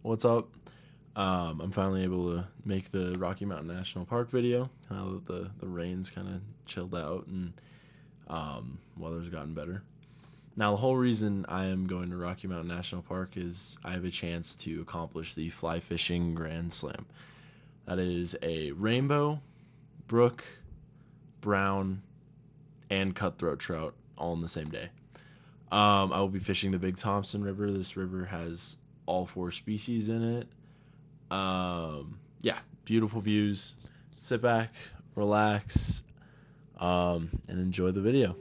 What's up? I'm finally able to make the Rocky Mountain National Park video now that the rain's kind of chilled out and weather's gotten better. Now, the whole reason I am going to Rocky Mountain National Park is I have a chance to accomplish the fly fishing Grand Slam. That is a rainbow, brook, brown, and cutthroat trout all in the same day. I will be fishing the Big Thompson River. This river has all four species in it. Yeah, beautiful views. Sit back, relax, and enjoy the video.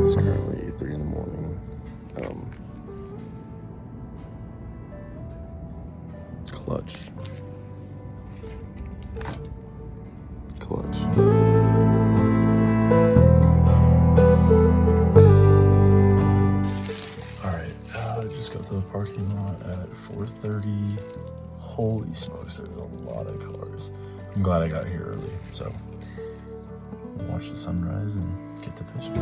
It's currently 3 in the morning. Clutch. Just got to the parking lot at 4:30. Holy smokes, there's a lot of cars. I'm glad I got here early, so we'll watch the sunrise and get to fishing.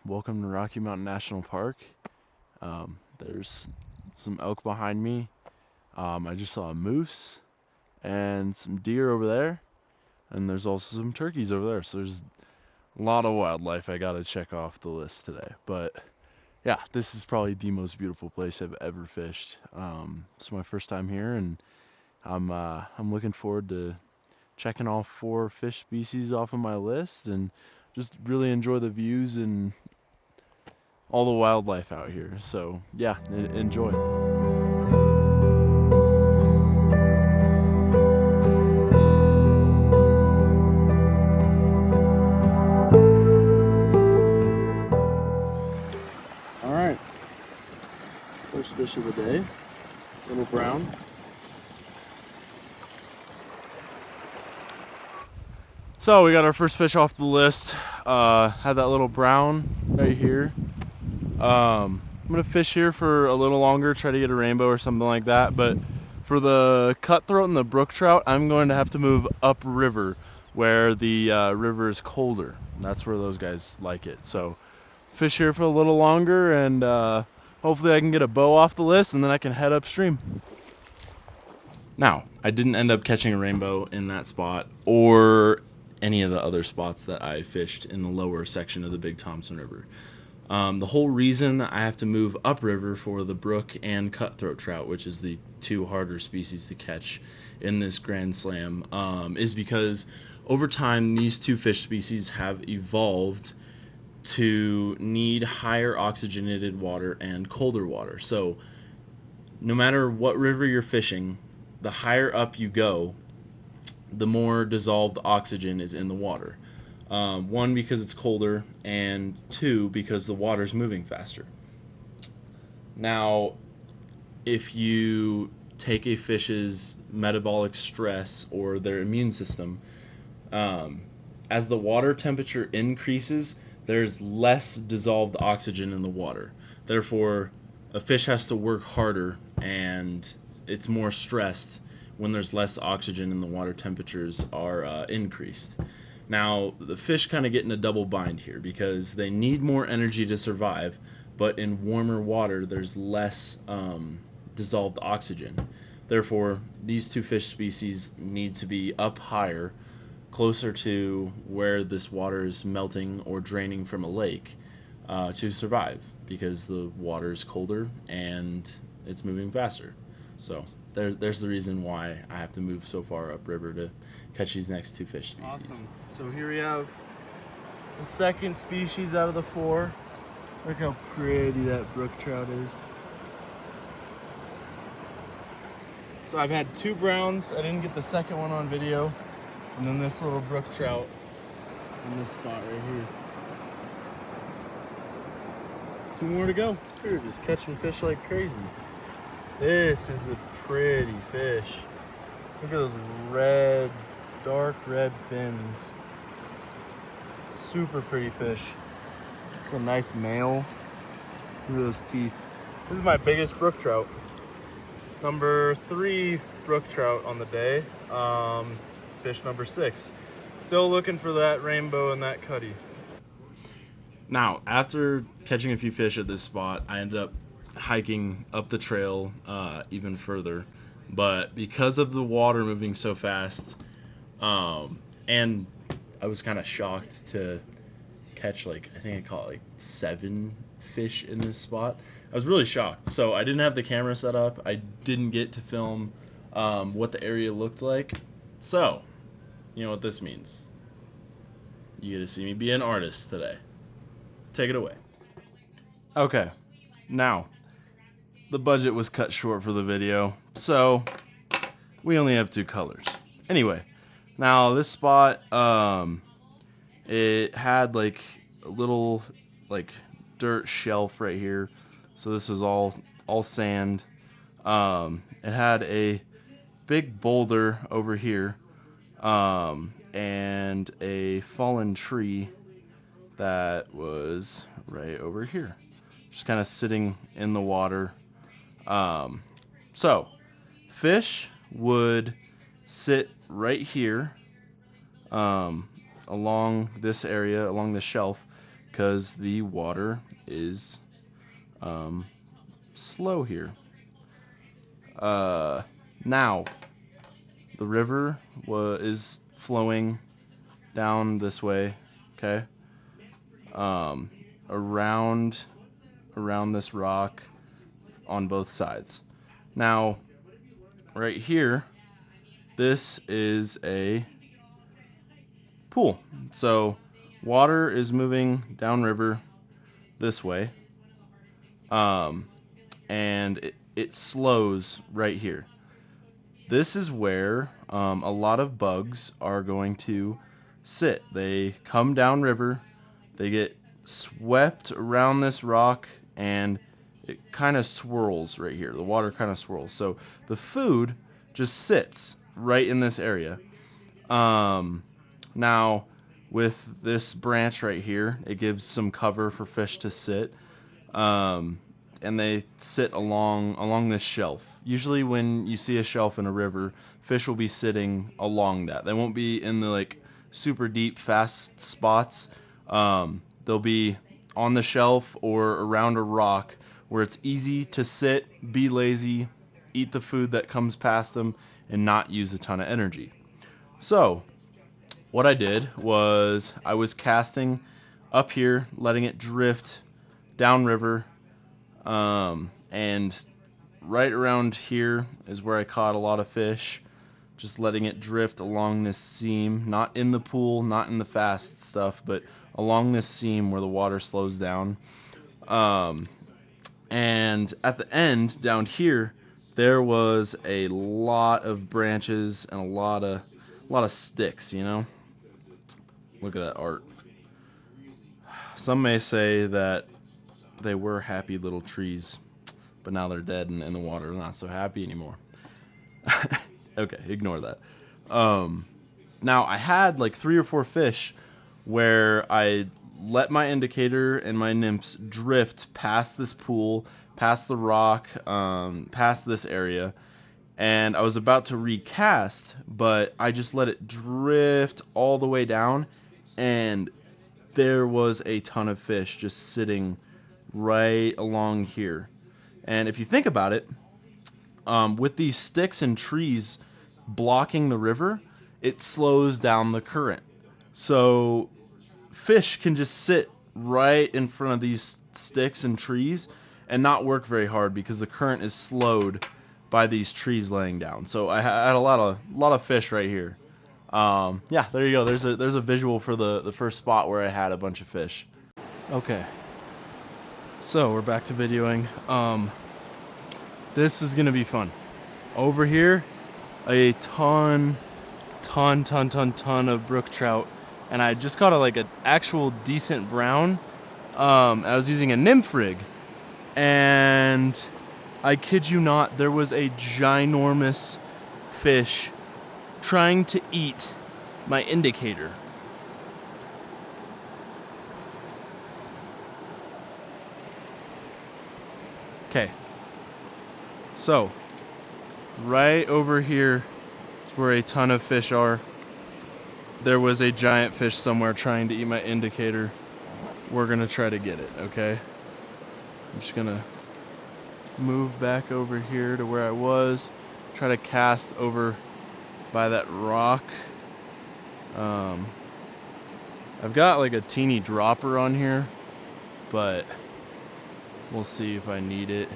Welcome to Rocky Mountain National Park. There's some elk behind me. I just saw a moose and some deer over there, and there's also some turkeys over there. So there's a lot of wildlife I gotta check off the list today. But yeah, this is probably the most beautiful place I've ever fished. It's my first time here, and I'm looking forward to checking all 4 fish species off of my list and just really enjoy the views and all the wildlife out here. So yeah, enjoy. All right, first fish of the day, little brown. So we got our first fish off the list. Had that little brown right here. I'm gonna fish here for a little longer, try to get a rainbow or something like that. But for the cutthroat and the brook trout, I'm going to have to move upriver, where the river is colder. That's where those guys like it. So fish here for a little longer, and hopefully I can get a bow off the list, and then I can head upstream. Now, I didn't end up catching a rainbow in that spot or any of the other spots that I fished in the lower section of the Big Thompson River. The whole reason that I have to move upriver for the brook and cutthroat trout, which is the 2 harder species to catch in this Grand Slam, is because over time these 2 fish species have evolved to need higher oxygenated water and colder water. So no matter what river you're fishing, the higher up you go, the more dissolved oxygen is in the water. 1, because it's colder, and 2, because the water's moving faster. Now, if you take a fish's metabolic stress or their immune system, as the water temperature increases, there's less dissolved oxygen in the water. Therefore, a fish has to work harder, and it's more stressed when there's less oxygen and the water temperatures are increased. Now, the fish kind of get in a double bind here because they need more energy to survive, but in warmer water there's less dissolved oxygen. Therefore, these 2 fish species need to be up higher, closer to where this water is melting or draining from a lake, to survive because the water is colder and it's moving faster. So there's the reason why I have to move so far upriver to catch these next two fish species. Awesome. So here we have the second species out of the 4. Look how pretty that brook trout is. So I've had 2 browns. I didn't get the second one on video. And then this little brook trout in this spot right here. 2 more to go. We're just catching fish like crazy. This is a pretty fish. Look at those red, dark red fins. Super pretty fish. It's a nice male. Look at those teeth. This is my biggest brook trout. Number 3 brook trout on the day. Fish number 6. Still looking for that rainbow and that cutty. Now, after catching a few fish at this spot, I ended up hiking up the trail even further. But because of the water moving so fast, and I was kind of shocked to catch, like, I think I caught like 7 fish in this spot. I was really shocked. So I didn't have the camera set up. I didn't get to film what the area looked like. So, you know what this means. You get to see me be an artist today. Take it away. Okay, now, the budget was cut short for the video, so we only have 2 colors. Anyway, now this spot, it had like a little like dirt shelf right here, so this was all sand. It had a big boulder over here, and a fallen tree that was right over here, just kind of sitting in the water. So fish would sit right here, along this area, along the shelf, because the water is slow here. Now the river is flowing down this way, okay, around this rock on both sides. Now, right here, this is a pool. So water is moving downriver this way, and it slows right here. This is where a lot of bugs are going to sit. They come downriver, they get swept around this rock, and it kind of swirls right here. The water kind of swirls. So the food just sits right in this area. Now, with this branch right here, it gives some cover for fish to sit. And they sit along this shelf. Usually when you see a shelf in a river, fish will be sitting along that. They won't be in the like super deep, fast spots. They'll be on the shelf or around a rock where it's easy to sit, be lazy, eat the food that comes past them, and not use a ton of energy. So what I did was I was casting up here, letting it drift downriver, and right around here is where I caught a lot of fish, just letting it drift along this seam, not in the pool, not in the fast stuff, but along this seam where the water slows down. And at the end down here, there was a lot of branches and a lot of sticks, you know. Look at that art. Some may say that they were happy little trees, but now they're dead and in the water. They're not so happy anymore. Okay, ignore that. Now I had like 3 or 4 fish where I let my indicator and my nymphs drift past this pool, past the rock, past this area, and I was about to recast, but I just let it drift all the way down, and there was a ton of fish just sitting right along here. And if you think about it, with these sticks and trees blocking the river, it slows down the current. So fish can just sit right in front of these sticks and trees and not work very hard because the current is slowed by these trees laying down. So I had a lot of fish right here. Yeah, there you go. There's a visual for the first spot where I had a bunch of fish. Okay, so we're back to videoing. This is gonna be fun. Over here, a ton of brook trout, and I just caught an actual decent brown. I was using a nymph rig, and I kid you not, there was a ginormous fish trying to eat my indicator. Okay, so right over here is where a ton of fish are. There was a giant fish somewhere trying to eat my indicator. We're gonna try to get it, okay? I'm just gonna move back over here to where I was, try to cast over by that rock. I've got like a teeny dropper on here, but we'll see if I need it.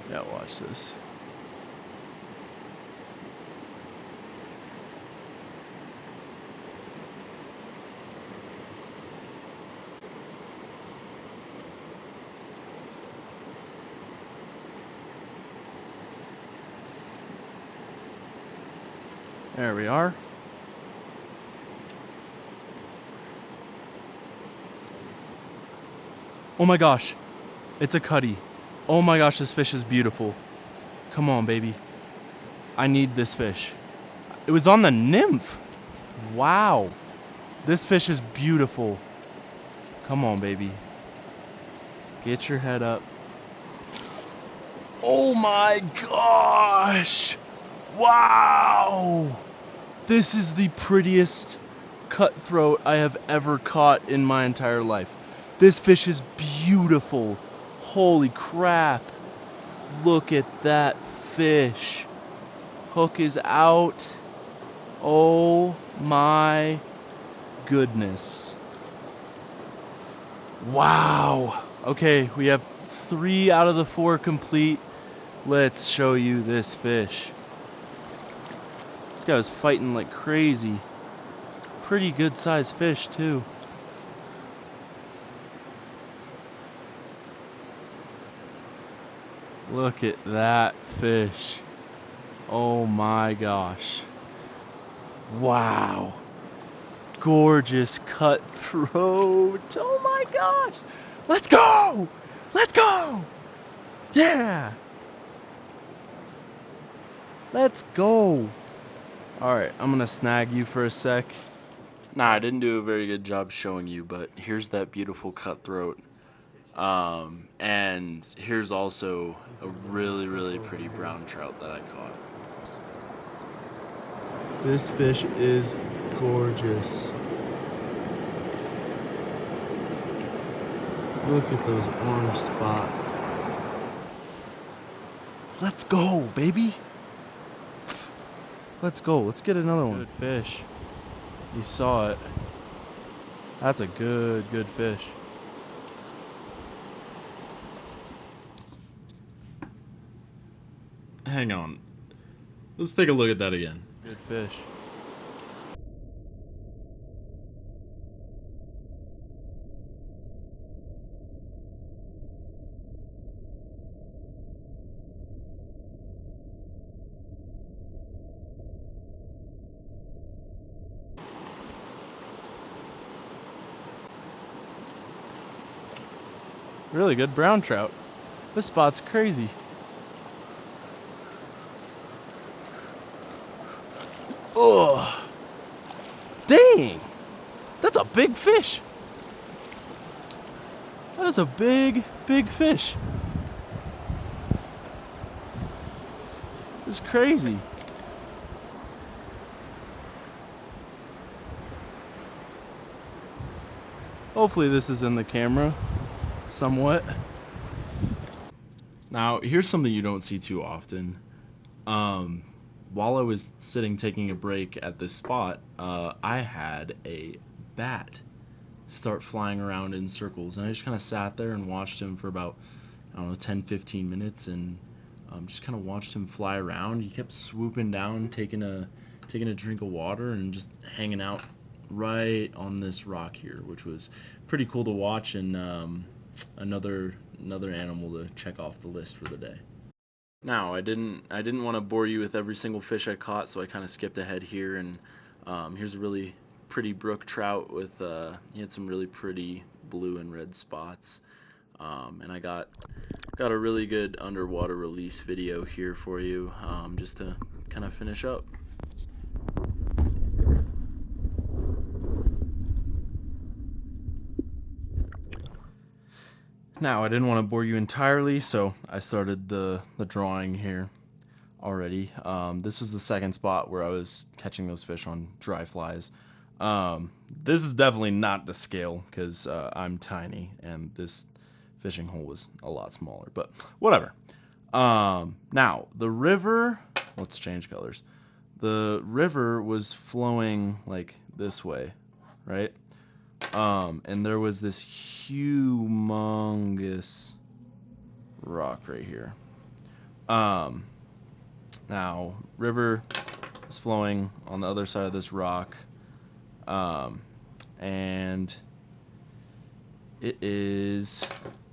Yeah, watch this. There we are. Oh my gosh, it's a cutty. Oh my gosh, this fish is beautiful. Come on, baby. I need this fish. It was on the nymph. Wow. This fish is beautiful. Come on, baby. Get your head up. Oh my gosh. Wow. This is the prettiest cutthroat I have ever caught in my entire life. This fish is beautiful. Holy crap. Look at that fish. Hook is out. Oh my goodness. Wow. Okay, we have 3 out of the 4 complete. Let's show you this fish. This guy was fighting like crazy. Pretty good sized fish too. Look at that fish. Oh my gosh. Wow. Gorgeous cutthroat. Oh my gosh. Let's go. Let's go. Yeah. Let's go. Alright, I'm gonna snag you for a sec. Nah, I didn't do a very good job showing you, but here's that beautiful cutthroat. And here's also a really pretty brown trout that I caught. This fish is gorgeous. Look at those orange spots. Let's go, baby. Let's go. Let's get another one. Good fish. You saw it. That's a good fish. Hang on. Let's take a look at that again. Good fish. Really good brown trout. This spot's crazy. Oh, dang! That's a big fish. That is a big fish. It's crazy. Hopefully this is in the camera somewhat. Now, here's something you don't see too often. While I was sitting taking a break at this spot, I had a bat start flying around in circles, and I just kind of sat there and watched him for about, I don't know, 10-15 minutes, and just kind of watched him fly around. He kept swooping down, taking a drink of water, and just hanging out right on this rock here, which was pretty cool to watch, and another animal to check off the list for the day. Now, I didn't want to bore you with every single fish I caught, so I kind of skipped ahead here, and here's a really pretty brook trout with he had some really pretty blue and red spots, and I got a really good underwater release video here for you, just to kind of finish up. Now, I didn't want to bore you entirely, so I started the drawing here already. This was the second spot where I was catching those fish on dry flies. This is definitely not to scale because I'm tiny, and this fishing hole was a lot smaller, but whatever. Now, the river, let's change colors. The river was flowing like this way, right? And there was this humongous rock right here. Now, river is flowing on the other side of this rock, and it is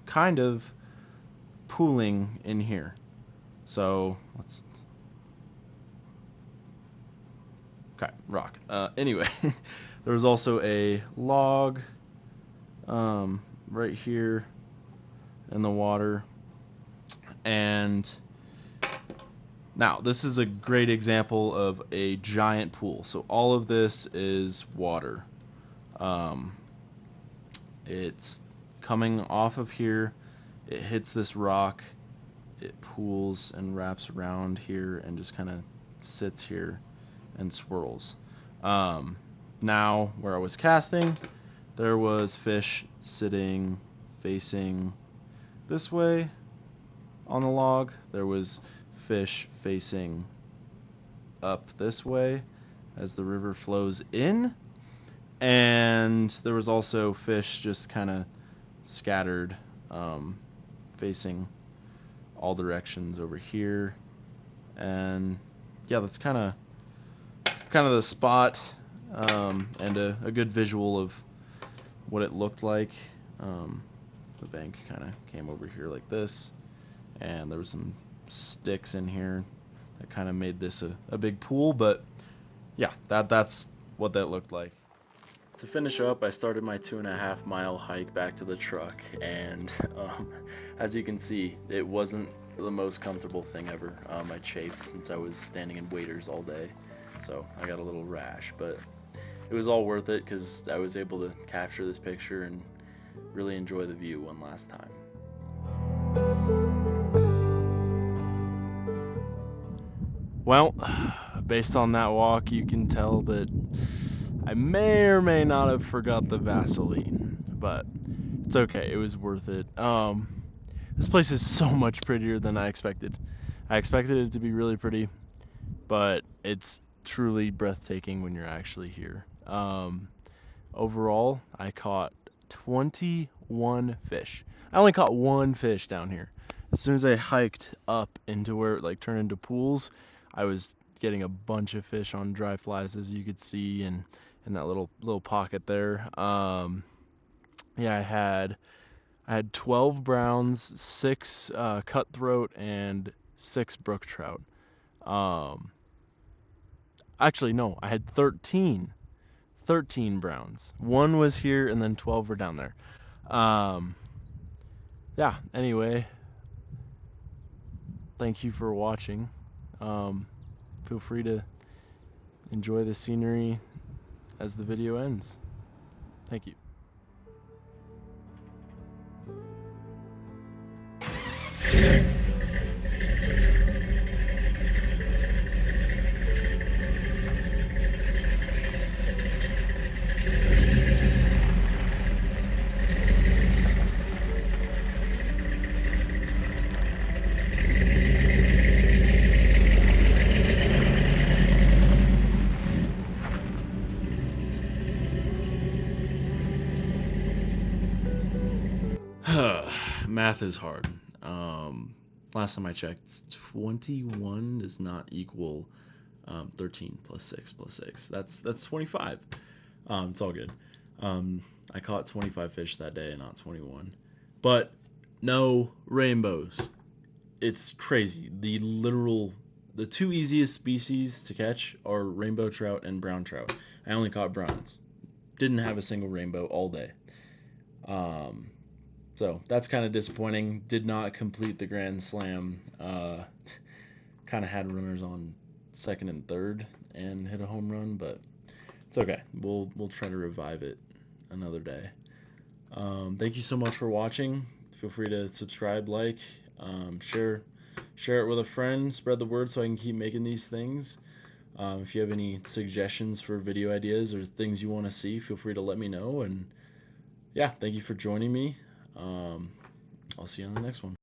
kind of pooling in here. So rock. Anyway, there was also a log right here in the water, and now this is a great example of a giant pool. So all of this is water. It's coming off of here, it hits this rock, it pools and wraps around here and just kind of sits here and swirls. Now, where I was casting, there was fish sitting facing this way on the log. There was fish facing up this way as the river flows in. And there was also fish just kind of scattered, facing all directions over here. And yeah, that's kind of the spot, and a good visual of what it looked like. The bank kind of came over here like this, and there was some sticks in here that kind of made this a big pool, but yeah, that's what that looked like. To finish up, I started my 2.5 mile hike back to the truck, and as you can see, it wasn't the most comfortable thing ever. I chafed since I was standing in waders all day, so I got a little rash, but it was all worth it because I was able to capture this picture and really enjoy the view one last time. Well, based on that walk, you can tell that I may or may not have forgot the Vaseline, but it's okay, it was worth it. This place is so much prettier than I expected. I expected it to be really pretty, but it's truly breathtaking when you're actually here. Overall, I caught 21 fish. I only caught one fish down here. As soon as I hiked up into where it turned into pools, I was getting a bunch of fish on dry flies, as you could see, and in that little pocket there. Yeah, I had 12 browns, 6 cutthroat, and 6 brook trout. Actually, no, I had 13 browns. 1 was here, and then 12 were down there. Yeah, anyway, thank you for watching. Feel free to enjoy the scenery as the video ends. Thank you. math is hard. Last time I checked, 21 does not equal 13 plus 6 plus 6. That's 25. It's all good. I caught 25 fish that day, not 21. But no rainbows. It's crazy. The two easiest species to catch are rainbow trout and brown trout. I only caught browns. Didn't have a single rainbow all day. So that's kind of disappointing. Did not complete the Grand Slam. Kind of had runners on second and third and hit a home run, but it's okay. We'll try to revive it another day. Thank you so much for watching. Feel free to subscribe, like, share it with a friend, spread the word so I can keep making these things. If you have any suggestions for video ideas or things you want to see, feel free to let me know. And yeah, thank you for joining me. I'll see you on the next one.